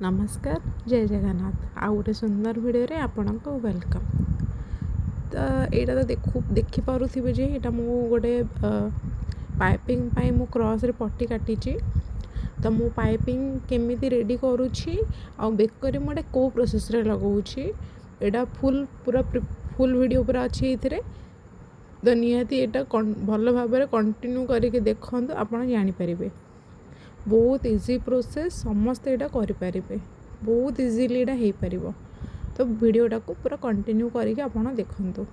नमस्कार जय जगन्नाथ आउ गोटे सुंदर वीडियो रे आपनको वेलकम। तो यहाँ तो देखिपे जे यहाँ मु गोटे पाइपिंग पाई मु क्रॉस रे पट्टी काटी। तो मु पाइपिंग केमिति रेडी करुछि आ बेकरी मोटे को प्रोसेस रे लगाउछि एटा पूरा फुल वीडियो पूरा अच्छी ये। तो निहाती यहाँ भल भाव कंटिन्यू करके देखते आपड़ जानीपर बहुत इजी प्रोसेस समस्ते यहाँ करें बहुत इजीली यहाँ हो पार। तो वीडियोटा को पूरा कंटिन्यू करके आप देखु।